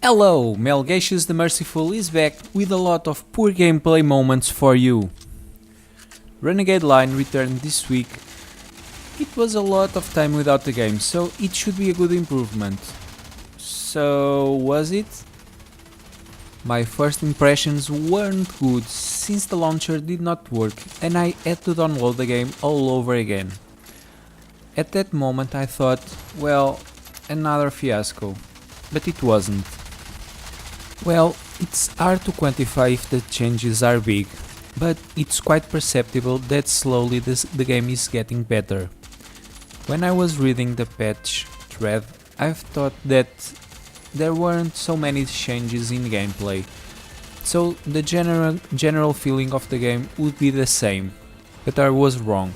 Hello, Melgacius the Merciful is back with a lot of poor gameplay moments for you. Renegade line returned this week. It was a lot of time without the game, so it should be a good improvement. So, was it? My first impressions weren't good since the launcher did not work and I had to download the game all over again. At that moment I thought, well, another fiasco, but it wasn't. Well, it's hard to quantify if the changes are big, but it's quite perceptible that slowly the game is getting better. When I was reading the patch thread, I've thought that there weren't so many changes in gameplay, so the general feeling of the game would be the same, but I was wrong.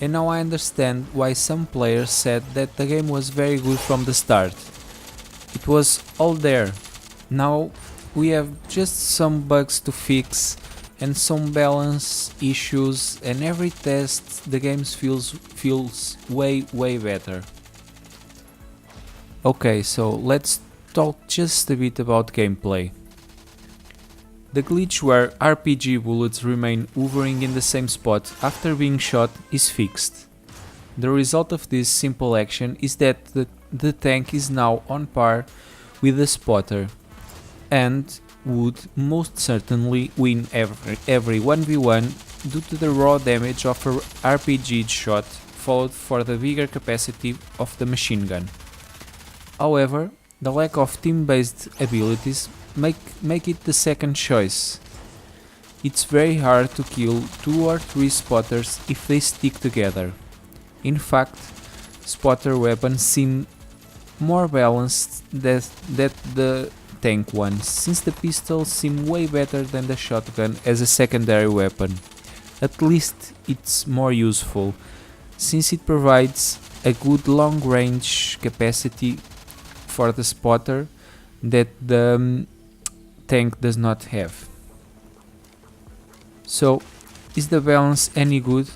And now I understand why some players said that the game was very good from the start. It was all there. Now we have just some bugs to fix and some balance issues, and every test the game feels way better. Okay, so let's talk just a bit about gameplay. The glitch where RPG bullets remain hovering in the same spot after being shot is fixed. The result of this simple action is that the tank is now on par with the spotter and would most certainly win every 1v1 due to the raw damage of a RPG shot followed for the bigger capacity of the machine gun. However, the lack of team-based abilities make it the second choice. It's very hard to kill 2 or 3 spotters if they stick together. In fact, spotter weapons seem more balanced than the tank ones, since the pistols seem way better than the shotgun as a secondary weapon. At least it's more useful, since it provides a good long-range capacity for the spotter that the tank does not have. So, is the balance any good?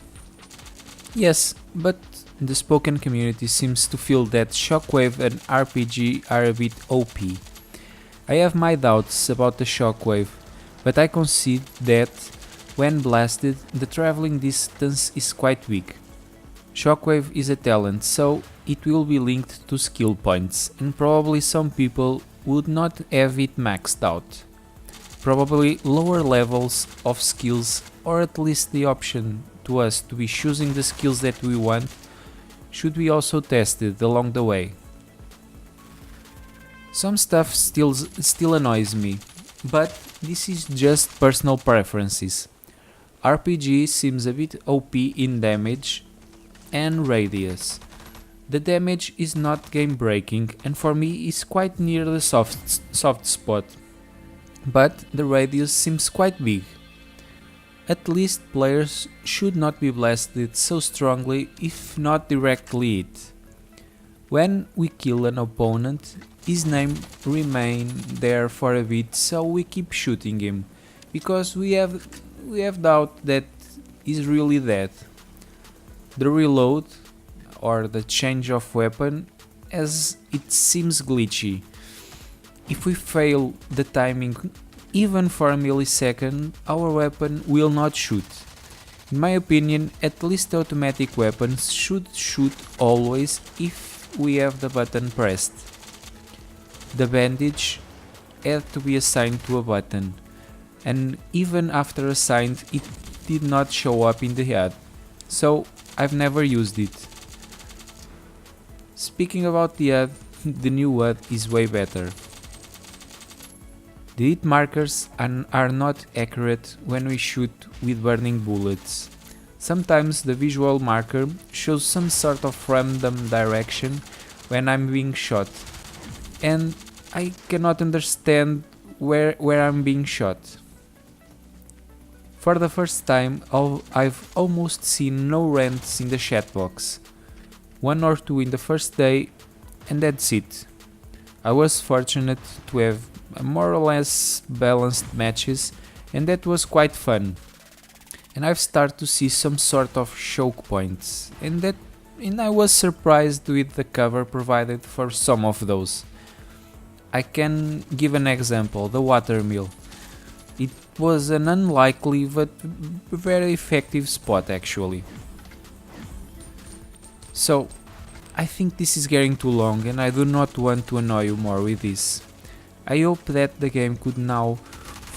Yes, but the spoken community seems to feel that Shockwave and RPG are a bit OP. I have my doubts about the Shockwave, but I concede that, when blasted, the traveling distance is quite weak. Shockwave is a talent, so it will be linked to skill points, and probably some people would not have it maxed out. Probably lower levels of skills, or at least the option to us to be choosing the skills that we want, should be also tested along the way. Some stuff still annoys me, but this is just personal preferences. RPG seems a bit OP in damage and radius. The damage is not game breaking and for me is quite near the soft spot, but the radius seems quite big. At least players should not be blasted so strongly if not directly hit. When we kill an opponent, his name remains there for a bit, so we keep shooting him, because we have doubt that he's really dead. The reload, or the change of weapon, as it seems glitchy. If we fail the timing even for a millisecond, our weapon will not shoot. In my opinion, at least automatic weapons should shoot always if we have the button pressed. The bandage had to be assigned to a button, and even after assigned it did not show up in the HUD, so I've never used it. Speaking about the HUD, the new HUD is way better. The hit markers are not accurate when we shoot with burning bullets. Sometimes the visual marker shows some sort of random direction when I'm being shot, and I cannot understand where I'm being shot. For the first time, I've almost seen no rants in the chat box. 1 or 2 in the first day, and that's it. I was fortunate to have more or less balanced matches, and that was quite fun. And I've started to see some sort of choke points, and I was surprised with the cover provided for some of those. I can give an example, the watermill. It was an unlikely but very effective spot actually. So, I think this is getting too long and I do not want to annoy you more with this. I hope that the game could now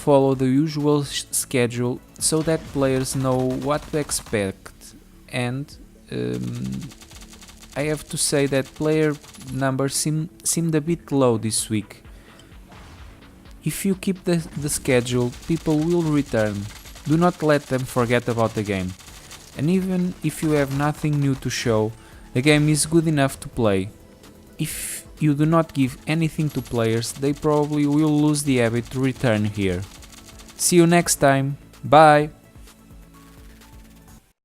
follow the usual schedule so that players know what to expect, and I have to say that player numbers seemed a bit low this week. If you keep the schedule, people will return. Do not let them forget about the game. And even if you have nothing new to show, the game is good enough to play. If you do not give anything to players, they probably will lose the habit to return here. See you next time. Bye!